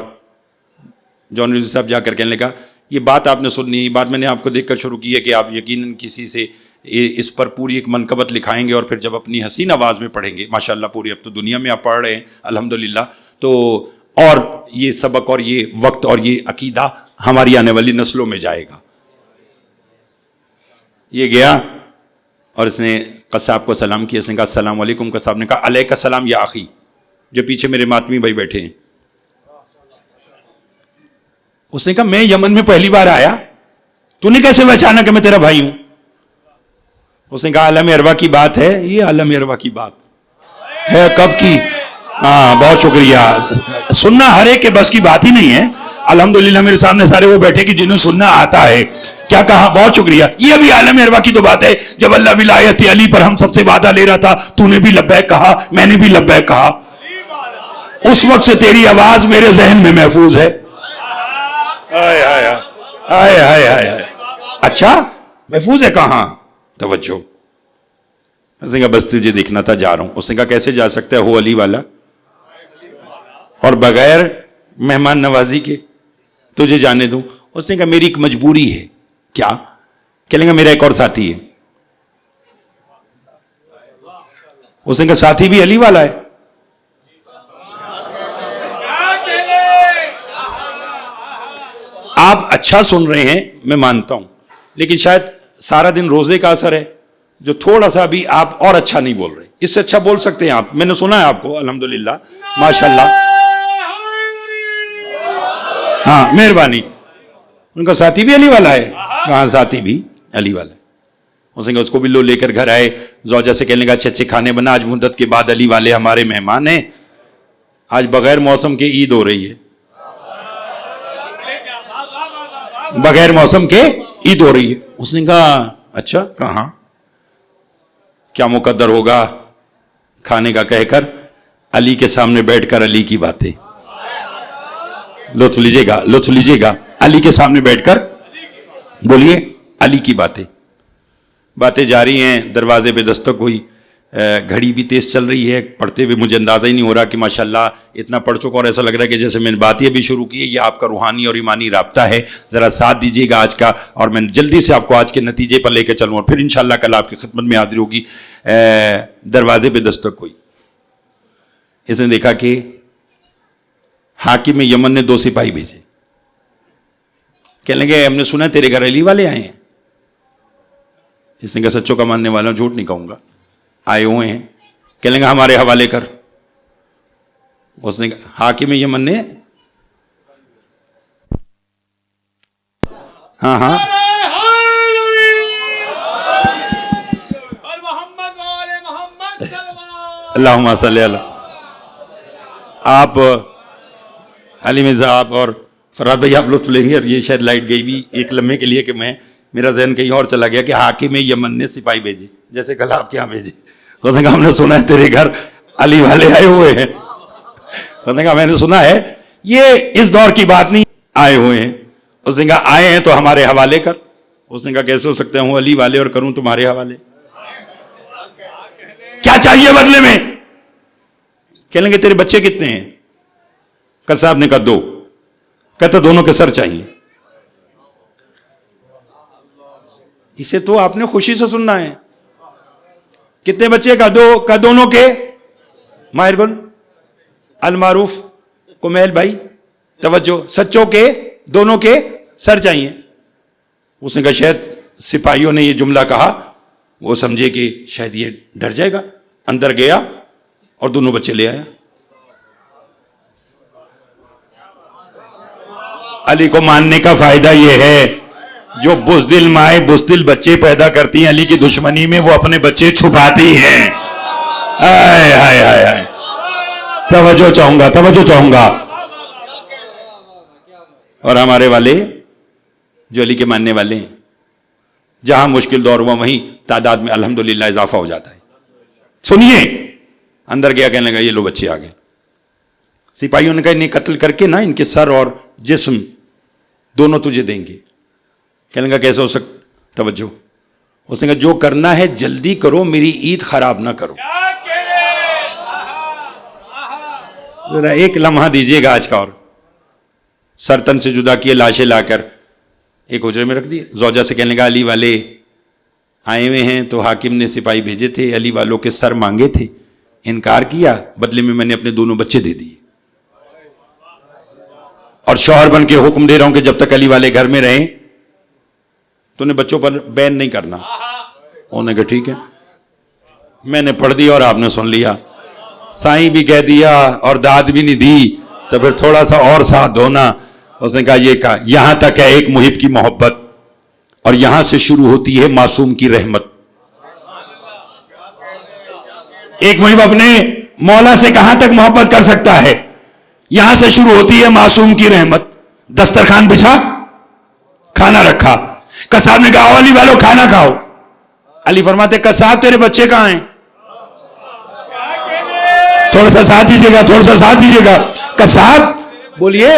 B: جون رضوی صاحب جا کر کہنے لگا یہ بات آپ نے سننی, یہ بات میں نے آپ کو دیکھ کر شروع کی ہے کہ آپ یقیناً کسی سے اس پر پوری ایک منقبت لکھائیں گے اور پھر جب اپنی حسین آواز میں پڑھیں گے, ماشاءاللہ پوری اب تو دنیا میں آپ پڑھ رہے ہیں الحمدللہ, تو اور یہ سبق اور یہ وقت اور یہ عقیدہ ہماری آنے والی نسلوں میں جائے گا. یہ گیا اور اس نے قصاب کو سلام کیا. اس نے کہا السلام علیکم. قصاب نے کہا علیک السلام یا اخی, جو پیچھے میرے ماتمی بھائی بیٹھے ہیں. اس نے کہا میں یمن میں پہلی بار آیا, تو نے کیسے پہچانا کہ میں تیرا بھائی ہوں؟ اس نے کہا عالم اروا کی بات ہے. یہ عالم اروا کی بات ہے کب کی؟ ہاں بہت شکریہ. سننا ہر ایک کے بس کی بات ہی نہیں ہے. الحمدللہ میرے سامنے سارے وہ بیٹھے کہ جنہیں سننا آتا ہے. کیا کہا؟ بہت شکریہ. یہ ابھی عالم اروا کی تو بات ہے. جب اللہ ولایت علی پر ہم سب سے وعدہ لے رہا تھا, تو نے بھی لبیک کہا, میں نے بھی لبیک کہا. اس وقت سے تیری آواز میرے ذہن میں محفوظ ہے. اچھا محفوظ ہے کہاں؟ توجہ. اس نے کہا بس تجھے دیکھنا تھا, جا رہا ہوں. اس نے کہا کیسے جا سکتا ہے, ہو علی والا اور بغیر مہمان نوازی کے تجھے جانے دوں؟ اس نے کہا میری ایک مجبوری ہے. کیا؟ کہنے لگا میرا ایک اور ساتھی ہے. اس نے کہا ساتھی بھی علی والا ہے؟ آپ اچھا سن رہے ہیں میں مانتا ہوں, لیکن شاید سارا دن روزے کا اثر ہے جو تھوڑا سا بھی آپ اور اچھا نہیں بول رہے. اس سے اچھا بول سکتے ہیں آپ. میں نے سنا ہے آپ کو الحمدللہ ماشاءاللہ. ہاں مہربانی. ان کا ساتھی بھی علی والا ہے؟ ہاں ساتھی بھی علی والا ہے. اس نے کہا اس کو بھی لو, لے کر گھر آئے. زوجہ سے کہنے لگا اچھے اچھے کھانے بنا, آج مدت کے بعد علی والے ہمارے مہمان ہیں. آج بغیر موسم کے عید ہو رہی ہے, بغیر موسم کے عید ہو رہی ہے. اس نے کہا اچھا کہاں؟ کیا مقدر ہوگا کھانے کا کہہ کر علی کے سامنے بیٹھ کر علی کی باتیں. لطف لیجیے گا, لطف لیجیے گا. علی کے سامنے بیٹھ کر بولیے علی کی باتیں. باتیں جاری ہیں. دروازے پہ دستک ہوئی. گھڑی بھی تیز چل رہی ہے. پڑھتے ہوئے مجھے اندازہ ہی نہیں ہو رہا کہ ماشاءاللہ اتنا پڑھ چکا, اور ایسا لگ رہا ہے کہ جیسے میں نے باتیں ابھی شروع کی ہے. یہ آپ کا روحانی اور ایمانی رابطہ ہے, ذرا ساتھ دیجیے گا آج کا, اور میں جلدی سے آپ کو آج کے نتیجے پر لے کے چلوں, اور پھر انشاءاللہ کل آپ کی خدمت میں حاضر ہوگی. دروازے پہ دستک ہوئی. اس نے دیکھا کہ حاکم یمن نے 2 سپاہی بھیجے. کہنے لگے ہم نے سنا ہے تیرے گھر علی والے آئے ہیں. اس نے کہا سچوں کا ماننے والا ہوں, جھوٹ نہیں کہوں گا, آئے ہوئے ہیں. کہنے لگا ہمارے حوالے کر. اس نے کہا حاکم یمن نے ہاں ہاں اللہم صلی اللہ. آپ علی مرزا آپ اور فراد بھائی آپ لطف لیں گے, اور یہ شاید لائٹ گئی بھی ایک لمحے کے لیے کہ میرا ذہن کہیں اور چلا گیا کہ حاکم یمن نے سپاہی بھیجے, جیسے کل آپ کے یہاں بھیجے. اس نے کہا ہم نے سنا ہے تیرے گھر علی والے آئے ہوئے ہیں. اس نے کہا میں نے سنا ہے, یہ اس دور کی بات نہیں, آئے ہوئے ہیں. اس نے کہا آئے ہیں تو ہمارے حوالے کر. اس نے کہا کیسے ہو سکتا ہوں علی والے اور کروں تمہارے حوالے, کیا چاہیے بدلے میں؟ کہنے لگے تیرے بچے کتنے ہیں؟ کہ صاحب نے کہا 2. کہتا دونوں کے سر چاہیے. اسے تو آپ نے خوشی سے سننا ہے. کتنے بچے؟ کا 2. کا دونوں کے. ماہر گل المعروف کمیل بھائی توجہ, سچوں کے دونوں کے سر چاہیے. اس نے کہا شاید سپاہیوں نے یہ جملہ کہا, وہ سمجھے کہ شاید یہ ڈر جائے گا. اندر گیا اور دونوں بچے لے آیا. علی کو ماننے کا فائدہ یہ ہے, جو بزدل مائیں بزدل بچے پیدا کرتی ہیں, علی کی دشمنی میں وہ اپنے بچے چھپاتی ہیں. ہائے ہائے ہائے ہائے, توجہ چاہوں گا. اور ہمارے والے جو علی کے ماننے والے ہیں, جہاں مشکل دور ہوا وہیں تعداد میں الحمدللہ اضافہ ہو جاتا ہے. سنیے, اندر گیا, کہنے لگا یہ لو بچے آ گئے. سپاہیوں نے کہا انہیں قتل کر کے نا ان کے سر اور جسم دونوں تجھے دیں گے. کہنے لگا کیسے ہو سکتا؟ توجہ, اس نے کہا جو کرنا ہے جلدی کرو, میری عید خراب نہ کرو. ذرا ایک لمحہ دیجیے گا آج کا. اور سر تن سے جدا کیے, لاشیں لا کر ایک حجرے میں رکھ دیے. زوجہ سے کہنے لگا علی والے آئے ہوئے ہیں تو حاکم نے سپاہی بھیجے تھے, علی والوں کے سر مانگے تھے, انکار کیا, بدلے میں نے اپنے دونوں بچے دے دیے. اور شوہر بن کے حکم دے رہا ہوں کہ جب تک علی والے گھر میں رہیں تو انہیں بچوں پر بین نہیں کرنا. انہوں نے کہا ٹھیک ہے. میں نے پڑھ دیا اور آپ نے سن لیا. سائیں بھی کہہ دیا اور داد بھی نہیں دی, تو پھر تھوڑا سا اور ساتھ دھونا. اس نے کہا یہ کہا یہاں تک ہے ایک محب کی محبت, اور یہاں سے شروع ہوتی ہے معصوم کی رحمت. ایک محب اپنے مولا سے کہاں تک محبت کر سکتا ہے؟ یہاں سے شروع ہوتی ہے معصوم کی رحمت. دسترخوان بچھا, کھانا رکھا, قصاب نے کہا علی والو کھانا کھاؤ. علی فرماتے قصاب تیرے بچے کہاں ہیں؟ تھوڑا سا ساتھ دیجیے گا. قصاب بولیے,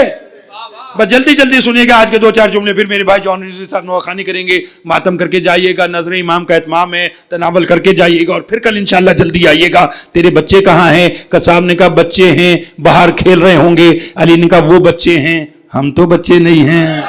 B: بس جلدی سنیے گا آج کے 2-4 جملے, پھر میرے بھائی جون صاحب نواخوانی کریں گے. ماتم کر کے جائیے گا, نظر امام کا اتمام ہے, تناول کر کے جائیے گا, اور پھر کل انشاءاللہ جلدی آئیے گا. تیرے بچے کہاں ہیں؟ قصاب نے کہا بچے ہیں, باہر کھیل رہے ہوں گے. علی نے کہا وہ بچے ہیں, ہم تو بچے نہیں ہیں.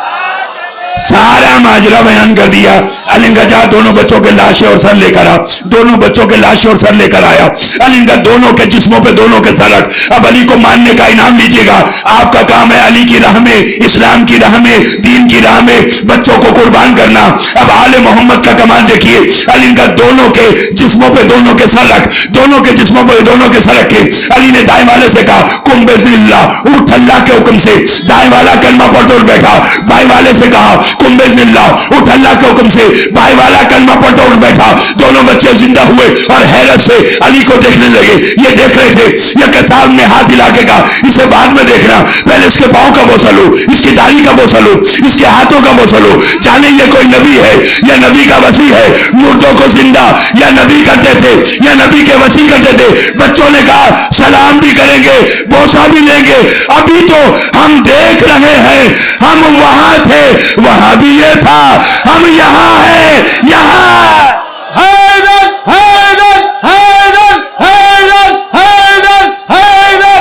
B: سارا ماجرا بیان کر دیا. علی نے کہا جا دونوں بچوں کے لاشیں اور سر لے کر آ. دونوں بچوں کے لاشیں اور سر لے کر آیا. علی نے کہا دونوں کے جسموں پہ دونوں کے سر رکھ. اب علی کو ماننے کا انعام لیجیے گا. آپ کا کام ہے علی کی راہ میں, اسلام کی راہ میں, دین کی راہ میں بچوں کو قربان کرنا. اب آل محمد کا کمال دیکھیے. علی نے کہا دونوں کے جسموں پہ دونوں کے سر رکھ. دونوں کے جسموں پہ دونوں کے سر رکھے. علی نے دائیں والے سے کہا قم بإذن اللہ, اٹھ اللہ کے حکم سے. دائیں والا کلمہ پڑھتے اٹھ بیٹھا. بائیں والے سے کہا قم بإذن اللہ, اٹھ اللہ کے حکم سے. بائیں والا کلمہ پڑھتے اٹھ بیٹھا. دونوں بچے زندہ ہوئے اور حیرت سے علی کو دیکھنے لگے. یہ دیکھ رہے تھے. یہ قصاب نے ہاتھ ہلا کے کہا اسے بعد میں دیکھنا, پہلے اس کے پاؤں کا بوسہ لو, اس کی داڑھی کا بوسہ لو, اس کے ہاتھوں کا بوسہ لو. جانے یہ کوئی نبی ہے یا نبی کا وصی ہے. مردوں کو زندہ یا نبی کرتے تھے یا نبی کے وصی کرتے تھے. بچوں نے کہا سلام بھی کریں گے, بوسہ بھی لیں گے. ابھی تو ہم دیکھ رہے ہیں, ہم وہاں تھے وہاں بھی یہ تھا, ہم یہاں ہیں یہاں. حیدر حیدر حیدر حیدر حیدر حیدر,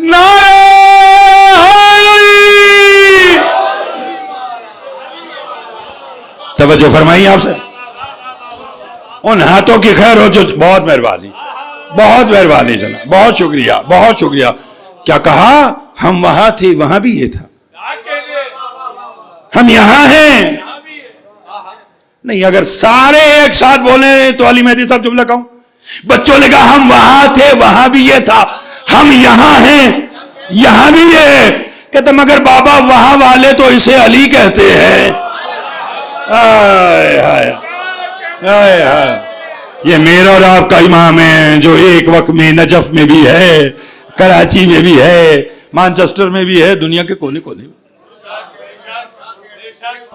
B: نعرہ حیدری. توجہ فرمائیے آپ سے. ان ہاتھوں کی خیر ہو جو, بہت مہربانی جناب, بہت شکریہ. کیا کہا؟ ہم وہاں تھے وہاں بھی یہ تھا, ہم یہاں ہیں. نہیں, اگر سارے ایک ساتھ بولیں تو علی مہدی صاحب جملہ کہوں. بچوں نے کہا ہم وہاں تھے وہاں بھی یہ تھا, ہم یہاں ہیں یہاں بھی یہ ہے. کہتے مگر بابا وہاں والے تو اسے علی کہتے ہیں. آئے ہائے آئے ہائے, یہ میرا اور آپ کا امام ہے جو ایک وقت میں نجف میں بھی ہے, کراچی میں بھی ہے, مانچسٹر میں بھی ہے, دنیا کے کونے کونے میں.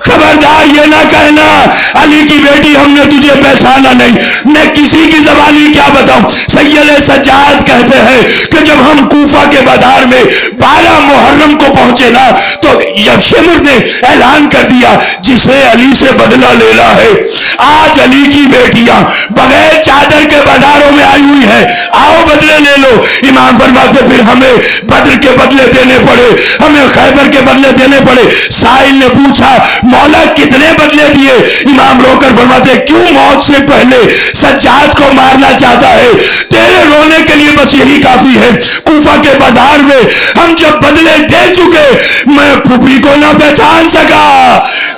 B: خبردار یہ نہ کہنا علی کی بیٹی ہم نے تجھے پہچانا نہیں۔ میں کسی کی زبانی کیا بتاؤں، سید سجاد کہتے ہیں کہ جب ہم کوفہ کے بازار میں 12 محرم کو پہنچے نا تو یبشمر نے اعلان کر دیا جسے علی سے بدلہ لینا ہے، آج علی کی بیٹیاں بغیر چادر کے بازاروں میں آئی ہوئی ہیں، آؤ بدلے لے لو۔ امام فرماتے پھر ہمیں بدر کے بدلے دینے پڑے، ہمیں خیبر کے بدلے دینے پڑے۔ سائل نے پوچھا مولا کتنے بدلے دیے؟ امام رو کر فرماتے کیوں موت سے پہلے سجاد کو مارنا چاہتا ہے؟ تیرے رونے کے لیے بس یہی کافی ہے۔ کوفہ کے بازار میں ہم جب بدلے دے چکے، میں پھوپھی کو نہ پہچان سکا،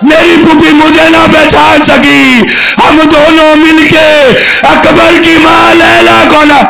B: میری پھوپھی مجھے نہ پہچان سکی، ہم دونوں مل کے اکبر کی ماں لیلا کو نہ